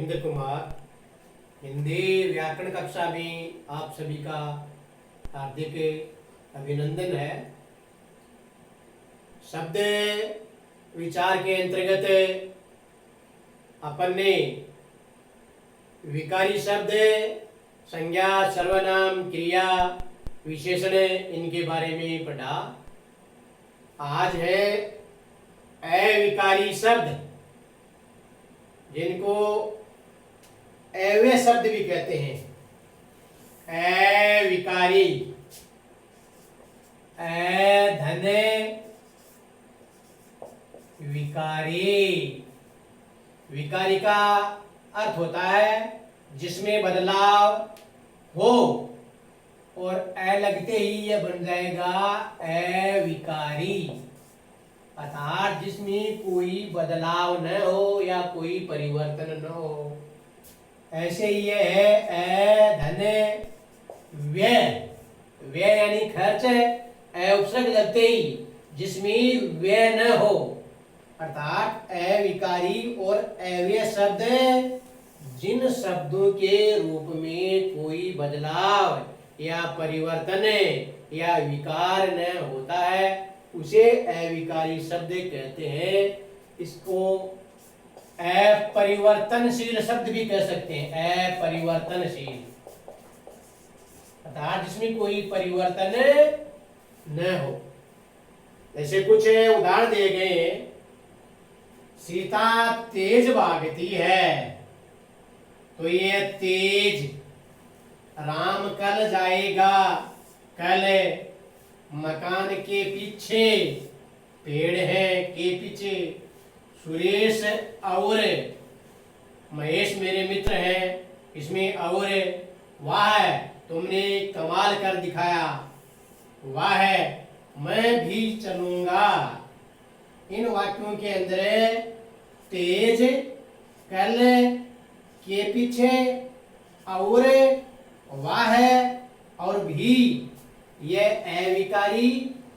इंद्र कुमार। हिंदी व्याकरण कक्षा में आप सभी का हार्दिक अभिनंदन है। शब्द विचार के अंतर्गत अपन ने विकारी शब्द, संज्ञा, सर्वनाम, क्रिया, विशेषण इनके बारे में पढ़ा। आज है अविकारी शब्द, जिनको अव्यय शब्द भी कहते हैं। अविकारी, अधन विकारी। विकारी का अर्थ होता है जिसमें बदलाव हो, और अ लगते ही यह बन जाएगा अविकारी, अर्थात जिसमें कोई बदलाव न हो या कोई परिवर्तन न हो। ऐसे ही यह है अधन व्यय। व्यय यानी खर्च, उपसर्ग लगते ही जिसमें व्यय न हो, अर्थात अविकारी और अव्यय शब्द जिन शब्दों के रूप में कोई बदलाव या परिवर्तन या विकार न होता है उसे अविकारी शब्द कहते हैं। इसको अपरिवर्तनशील शब्द भी कह सकते हैं। अपरिवर्तनशील अर्थात जिसमें कोई परिवर्तन न हो। जैसे कुछ उदाहरण दिए गए हैं। सीता तेज भागती है, तो ये तेज। राम कल जाएगा, कल। मकान के पीछे, पेड़ है के पीछे। सुरेश और महेश मेरे मित्र हैं, इसमें और वाह तुमने कमाल कर दिखाया, वाह मैं भी चलूंगा। इन वाक्यों के अंदर तेज, कल, के पीछे, और, वाह और भी, यह अविकारी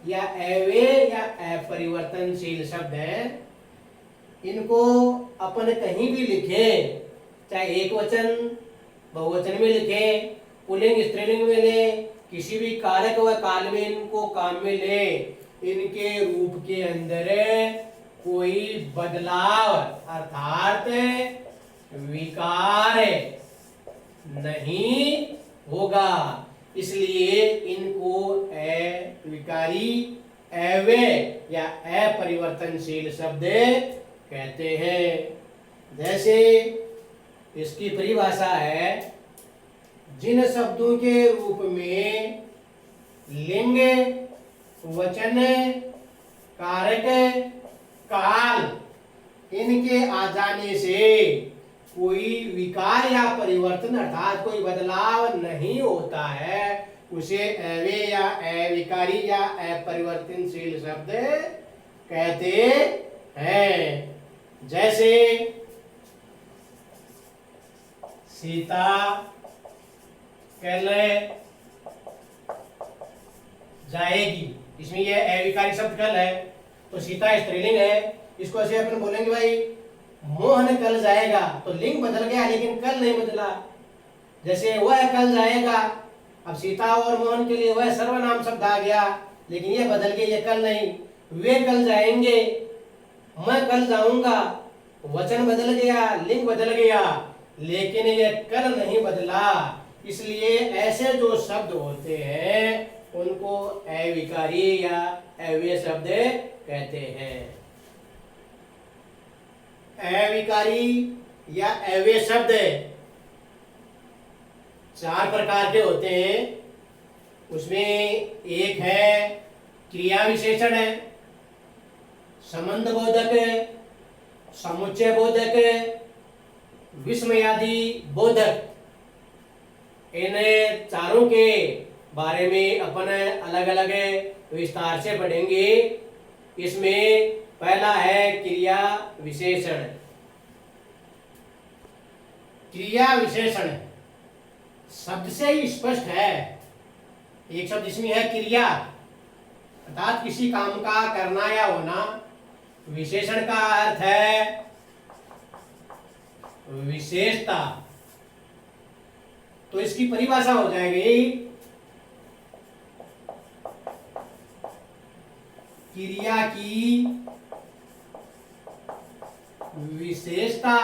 या अव्यय या अपरिवर्तनशील शब्द है। इनको अपन कहीं भी लिखे, चाहे एक वचन बहुवचन में लिखे, पुल्लिंग स्त्रीलिंग में ले, किसी भी कारक व काल में इनको काम में ले, इनके रूप के अंदर कोई बदलाव अर्थात विकार नहीं होगा, इसलिए इनको अविकारी, अव्यय या अपरिवर्तनशील शब्द कहते हैं। जैसे इसकी परिभाषा है, जिन शब्दों के रूप में लिंग, वचन, कारक, काल इनके आ जाने से कोई विकार या परिवर्तन अर्थात कोई बदलाव नहीं होता है, उसे अव्यय या अविकारी या अपरिवर्तनशील शब्द कहते हैं। जैसे सीता कल जाएगी, इसमें यह अविकारी शब्द कल है, तो सीता स्त्रीलिंग है। इसको ऐसे अपन बोलेंगे भाई मोहन कल जाएगा, तो लिंग बदल गया लेकिन कल नहीं बदला। जैसे वह कल जाएगा, अब सीता और मोहन के लिए वह सर्वनाम शब्द आ गया, लेकिन यह बदल गया, यह कल नहीं। वे कल जाएंगे, मैं कल जाऊंगा, वचन बदल गया, लिंग बदल गया, लेकिन यह कल नहीं बदला। इसलिए ऐसे जो शब्द होते हैं उनको अविकारी या अव्यय शब्द कहते हैं। अविकारी या अव्यय शब्द 4 प्रकार के होते हैं। उसमें एक है क्रिया विशेषण है, संबंध बोधक, समुच्चय बोधक, विस्मयादि बोधक। इन चारों के बारे में अपन अलग अलग विस्तार से पढ़ेंगे। इसमें पहला है क्रिया विशेषण। क्रिया विशेषण शब्द से ही स्पष्ट है। एक शब्द इसमें है क्रिया, अर्थात किसी काम का करना या होना। विशेषण का अर्थ है विशेषता। तो इसकी परिभाषा हो जाएगी क्रिया की विशेषता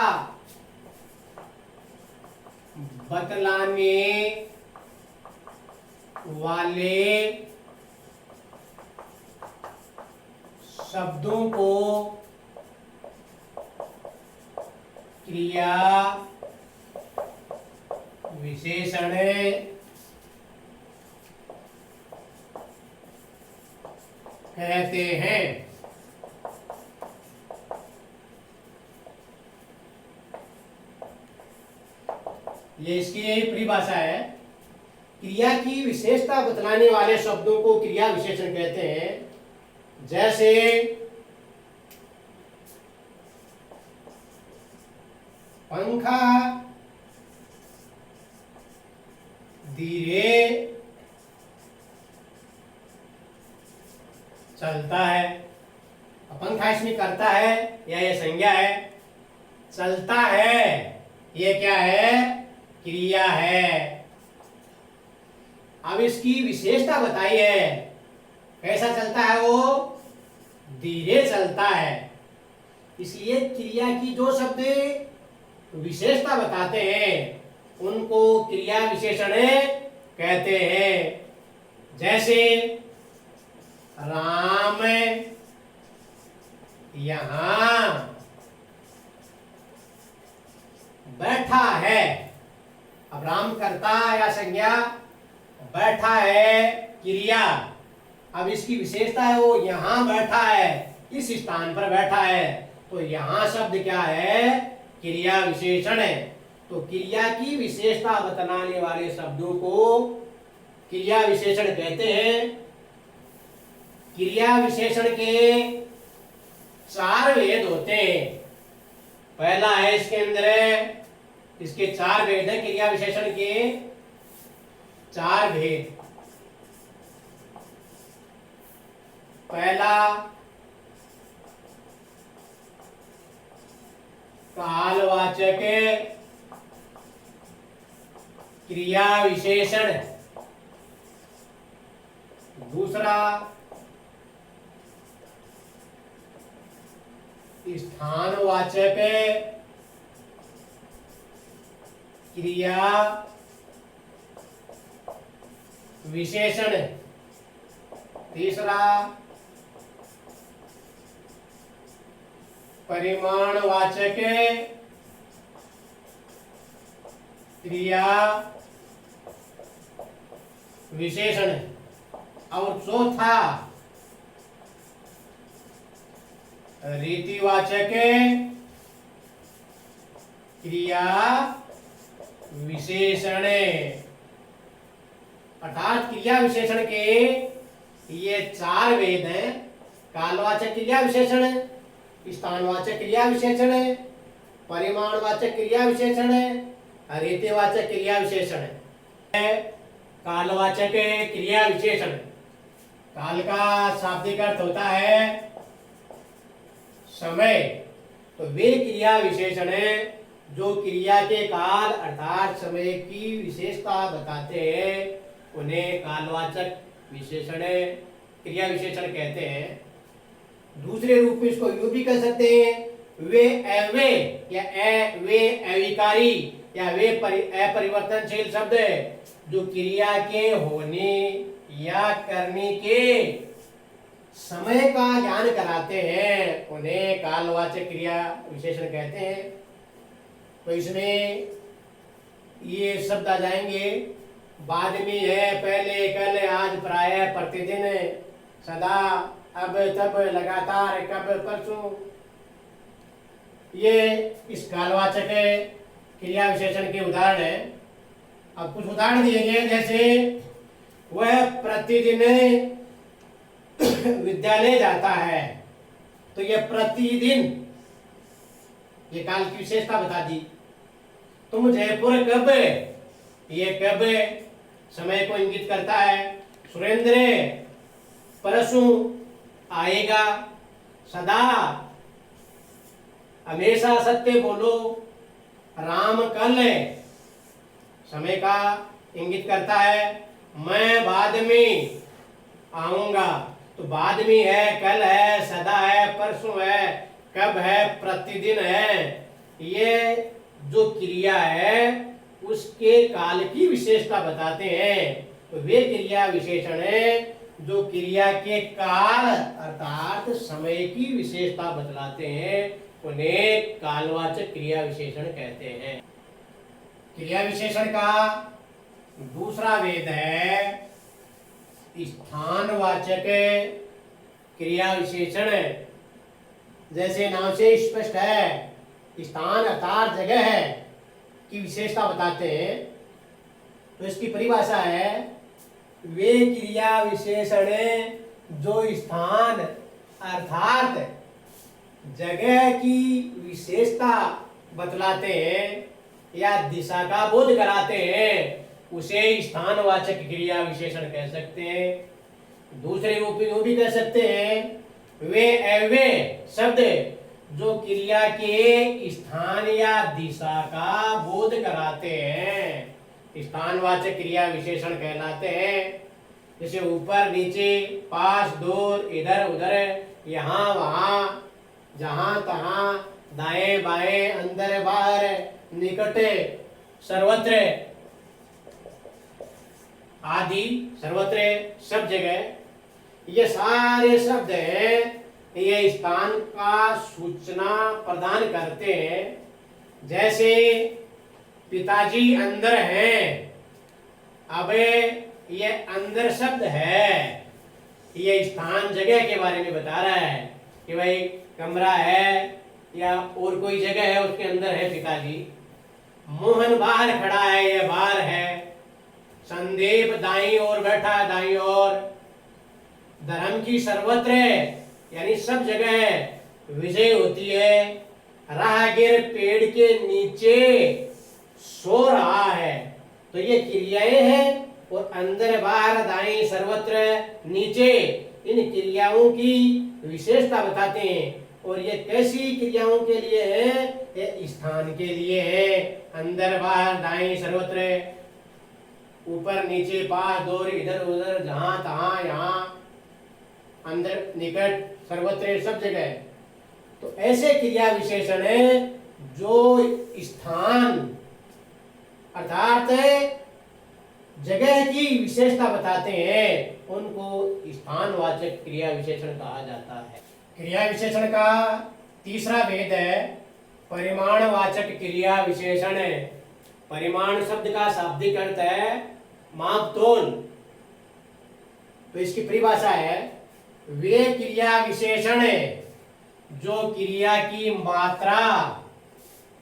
बतलाने वाले शब्दों को क्रिया विशेषण कहते हैं। ये इसकी परिभाषा है। क्रिया की विशेषता बतलाने वाले शब्दों को क्रिया विशेषण कहते हैं। जैसे पंखा धीरे चलता है। पंखा इसमें करता है या ये संज्ञा है। चलता है ये क्या है, क्रिया है। अब इसकी विशेषता बताई है, कैसा चलता है वो, धीरे चलता है। इसलिए क्रिया की जो शब्द विशेषता बताते हैं उनको क्रिया विशेषण कहते हैं। जैसे राम यहां बैठा है। अब राम करता या संज्ञा, बैठा है क्रिया। अब इसकी विशेषता है वो यहां बैठा है, इस स्थान पर बैठा है। तो यहां शब्द क्या है, क्रिया विशेषण है। तो क्रिया की विशेषता बतलाने वाले शब्दों को क्रिया विशेषण कहते हैं। क्रिया विशेषण के 4 भेद होते हैं। पहला है इसके अंदर, इसके 4 भेद है। क्रिया विशेषण के 4 भेद। पहला कालवाचक क्रिया विशेषण। दूसरा स्थानवाचक क्रिया विशेषण। तीसरा परिमाणवाचक क्रिया विशेषण। और चौथा रीतिवाचक क्रिया विशेषण। अर्थात क्रिया विशेषण के ये 4 भेद हैं। कालवाचक क्रिया विशेषण, स्थानवाचक क्रिया विशेषण, परिमाणवाचक क्रिया विशेषण, रीतिवाचक क्रिया विशेषण। कालवाचक क्रिया विशेषण। काल का शाब्दिक अर्थ होता है समय। तो वे क्रिया विशेषण है जो क्रिया के काल अर्थात समय की विशेषता बताते हैं, उन्हें कालवाचक विशेषण क्रिया विशेषण कहते हैं। दूसरे रूप में इसको यूं भी कह सकते हैं, वे अव्यय या वे अविकारी या वे अपरिवर्तनशील शब्द जो क्रिया के होने या करने के समय का ज्ञान कराते हैं, उन्हें कालवाचक क्रिया विशेषण कहते हैं। तो इसमें ये शब्द आ जाएंगे बाद में है, पहले, कल, आज, प्राय, प्रतिदिन, सदा, अब, तब, लगातार, कब, परसों। ये इस कालवाचक क्रिया विशेषण के उदाहरण हैं। अब कुछ उदाहरण दिए गए, जैसे वह प्रतिदिन विद्यालय जाता है। तो यह प्रतिदिन, ये काल की विशेषता बता दी। तुम जयपुर कब, ये कब समय को इंगित करता है। सुरेंद्र परसों आएगा। सदा, हमेशा सत्य बोलो। राम कल समय का इंगित करता है। मैं बाद में आऊंगा, तो बाद में है, कल है, सदा है, परसों है, कब है, प्रतिदिन है। ये जो क्रिया है उसके काल की विशेषता बताते हैं। तो वे क्रिया विशेषण है जो क्रिया के काल अर्थात समय की विशेषता बतलाते हैं, उन्हें कालवाचक क्रिया विशेषण कहते हैं। क्रिया विशेषण का दूसरा भेद है स्थानवाचक क्रिया विशेषण। जैसे नाम से स्पष्ट है, स्थान अर्थात जगह है की विशेषता बताते हैं। तो इसकी परिभाषा है वे क्रिया विशेषण जो स्थान अर्थात जगह की विशेषता बतलाते हैं या दिशा का बोध कराते हैं, उसे स्थानवाचक क्रिया विशेषण कह सकते हैं। दूसरे रूप में वो भी कह सकते हैं वे एवे शब्द जो क्रिया के स्थान या दिशा का बोध कराते हैं, स्थानवाचक क्रिया विशेषण कहलाते हैं। जैसे ऊपर नीचे, पास दूर, इधर उधर, यहाँ वहाँ, जहाँ तहाँ, दाएं बाएं, अंदर बाहर, निकट, सर्वत्र आदि, सर्वत्र सब जगह, ये सारे शब्द हैं, ये स्थान का सूचना प्रदान करते हैं। जैसे पिताजी अंदर हैं, अब ये अंदर शब्द है, ये स्थान जगह के बारे में बता रहा है कि भाई कमरा है या और कोई जगह है उसके अंदर है पिताजी। मोहन बाहर खड़ा है, ये बाहर है। संदीप दाईं ओर बैठा है, दाईं ओर। धर्म की सर्वत्र यानी सब जगह विजय होती है। राहगीर पेड़ के नीचे सो रहा है। तो ये क्रियाएं हैं और अंदर बाहर दाएं सर्वत्र नीचे, इन क्रियाओं की विशेषता बताते हैं। और ये कैसी क्रियाओं के लिए है? ये स्थान के लिए है। अंदर बाहर दाएं सर्वत्र, ऊपर नीचे, पास दूर, इधर उधर, जहां तहां, यहाँ अंदर निकट, सर्वत्र सब जगह। तो ऐसे क्रिया विशेषण है जो स्थान अर्थात जगह की विशेषता बताते हैं, उनको स्थानवाचक क्रिया विशेषण कहा जाता है। क्रिया विशेषण का तीसरा भेद है परिमाणवाचक क्रिया विशेषण। परिमाण शब्द का शाब्दिक अर्थ है माप तोल। तो इसकी परिभाषा है वे क्रिया विशेषण जो क्रिया की मात्रा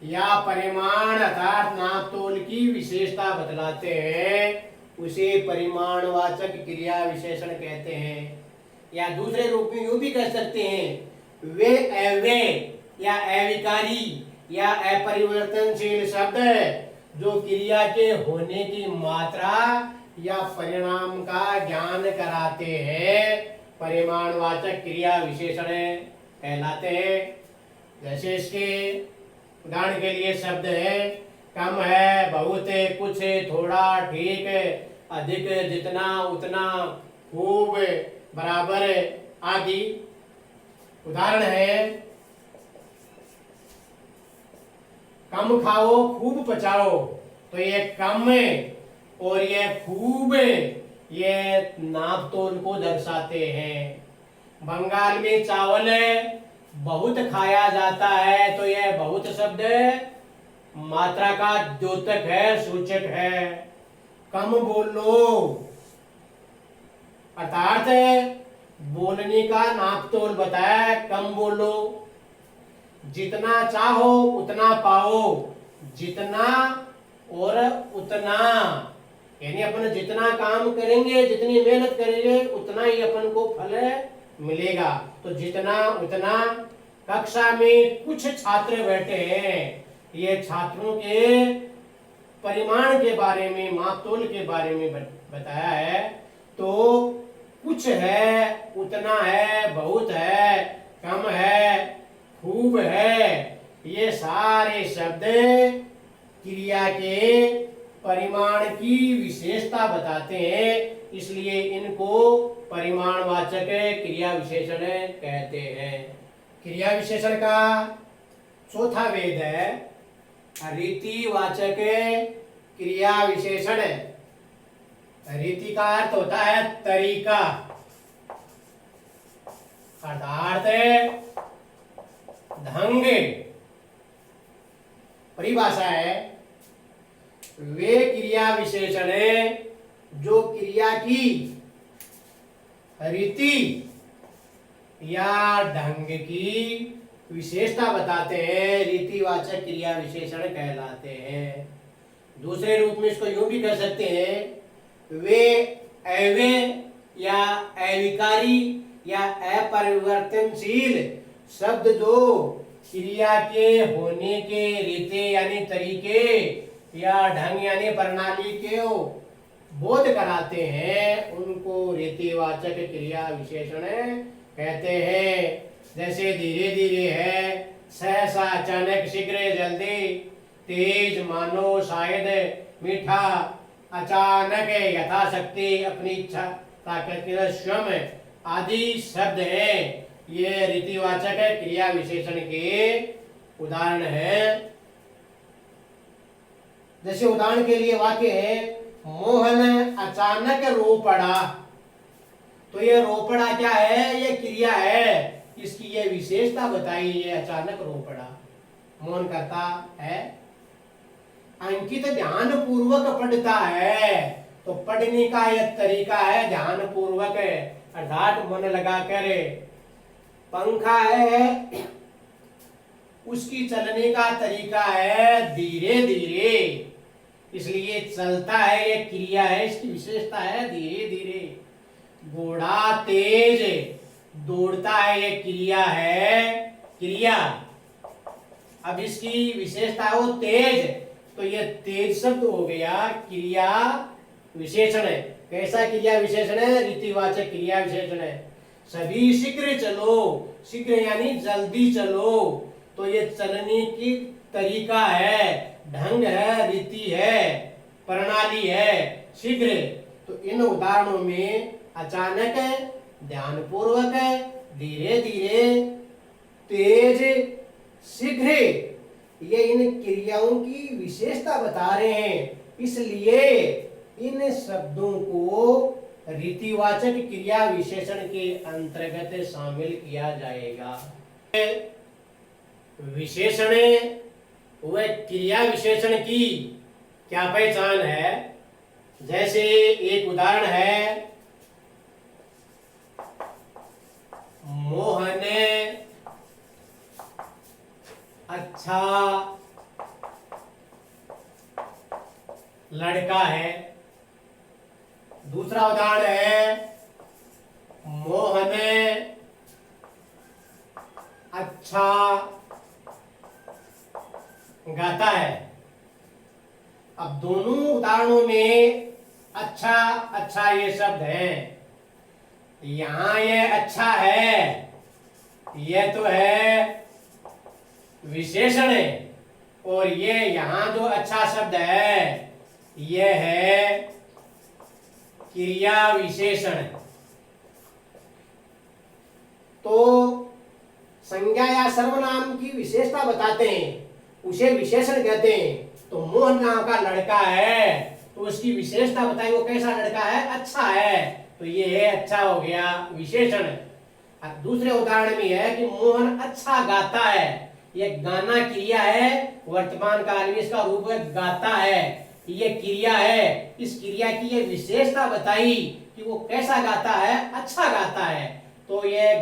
या परिमाण अर्थात नाप तोल की विशेषता बतलाते हैं, उसे परिमाणवाचक क्रिया विशेषण कहते हैं। या दूसरे रूप में यूं भी कह सकते हैं वे अव्यय या अविकारी या अपरिवर्तनशील शब्द जो क्रिया के होने की मात्रा या परिणाम का ज्ञान कराते हैं, परिमाणवाचक क्रिया विशेषण कहलाते हैं। जैसे इसके उदाहरण के लिए शब्द है कम है, बहुत है, कुछ है, थोड़ा, ठीक है, अधिक, जितना, उतना, खूब, बराबर आदि। उदाहरण है कम खाओ खूब पचाओ। तो ये कम और ये खूब ये नाप तोल को दर्शाते हैं। बंगाल में चावल बहुत खाया जाता है, तो यह बहुत शब्द मात्रा का द्योतक है, सूचक है। कम बोलो अर्थात बोलने का नाप तोल बताया, कम बोलो। जितना चाहो उतना पाओ, जितना और उतना, यानी अपन जितना काम करेंगे, जितनी मेहनत करेंगे, उतना ही अपन को फल मिलेगा। तो जितना उतना। कक्षा में कुछ छात्र बैठे हैं, ये छात्रों के परिमाण के बारे में, मापतोल के बारे में बताया है। तो कुछ है, उतना है, बहुत है, कम है, खूब है, ये सारे शब्द क्रिया के परिमाण की विशेषता बताते हैं, इसलिए इनको परिमाणवाचक क्रिया विशेषण कहते हैं। क्रिया विशेषण का चौथा भेद है रीतिवाचक क्रिया विशेषण। रीति का अर्थ होता है तरीका, अर्थात ढंग। परिभाषा है वे क्रिया विशेषण जो क्रिया की रीति या ढंग की विशेषता बताते हैं, रीतिवाचक क्रिया विशेषण कहलाते हैं। दूसरे रूप में इसको यूं भी कह सकते हैं वे अव्यय या अविकारी या अपरिवर्तनशील शब्द जो क्रिया के होने के रीति यानी तरीके या ढंग यानी प्रणाली के बोध कराते हैं, उनको रीतिवाचक क्रिया विशेषण कहते हैं। जैसे धीरे धीरे है, सहसा अचानक, शीघ्र जल्दी, तेज मानो शायद, मीठा अचानक, यथाशक्ति अपनी इच्छा ताकत स्वयं आदि शब्द हैं। ये रीतिवाचक क्रिया विशेषण के उदाहरण हैं। जैसे उदाहरण के लिए वाक्य है मोहन अचानक रो पड़ा, तो ये रो पड़ा क्या है? ये क्रिया है, इसकी ये विशेषता बताई, ये अचानक रो पड़ा। मोहन करता है, अंकित ध्यान पूर्वक पढ़ता है, तो पढ़ने का यह तरीका है ध्यान पूर्वक, अर्थात मन लगा कर। पंखा है, उसकी चलने का तरीका है धीरे धीरे, इसलिए चलता है, यह क्रिया है, इसकी विशेषता है धीरे धीरे। घोड़ा तेज दौड़ता है, यह क्रिया है, क्रिया। अब इसकी विशेषता है वो तेज, तो यह तेज शब्द हो गया क्रिया विशेषण है। कैसा क्रिया विशेषण है? रीतिवाचक क्रिया विशेषण है। सभी शीघ्र चलो, शीघ्र यानी जल्दी चलो, तो ये चलने की तरीका है, ढंग है, रीति है, प्रणाली है, शीघ्र। तो इन उदाहरणों में अचानक, ध्यानपूर्वक, धीरे धीरे, तेज, शीघ्र, ये इन क्रियाओं की विशेषता बता रहे हैं, इसलिए इन शब्दों को रीतिवाचक क्रिया विशेषण के अंतर्गत शामिल किया जाएगा। विशेषण व क्रिया विशेषण की क्या पहचान है? जैसे एक उदाहरण है मोहन अच्छा लड़का है। दूसरा उदाहरण है मोहन अच्छा गाता है। अब दोनों उदाहरणों में अच्छा अच्छा ये शब्द है। यहां ये अच्छा है, ये तो है विशेषण है, और ये यहां जो अच्छा शब्द है ये है क्रिया विशेषण। तो संज्ञा या सर्वनाम की विशेषता बताते हैं, उसे विशेषण कहते हैं। तो मोहन नाम का लड़का है, तो उसकी विशेषता बताई, वो कैसा लड़का है? अच्छा है, तो ये है अच्छा हो गया विशेषण। अब दूसरे उदाहरण में है कि मोहन अच्छा गाता है, ये गाना क्रिया है, वर्तमान काल में इसका रूप है गाता है, ये क्रिया है। इस क्रिया की ये विशेषता बताई कि वो कैसा गाता है? अच्छा गाता है, तो ये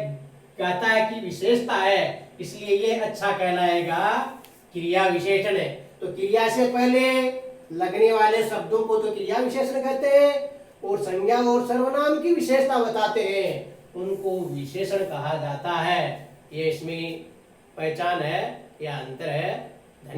गाता है की विशेषता है, इसलिए ये अच्छा कहलाएगा, क्रिया विशेषण है। तो क्रिया से पहले लगने वाले शब्दों को तो क्रिया विशेषण कहते हैं, और संज्ञा और सर्वनाम की विशेषता बताते हैं उनको विशेषण कहा जाता है। ये इसमें पहचान है या अंतर है।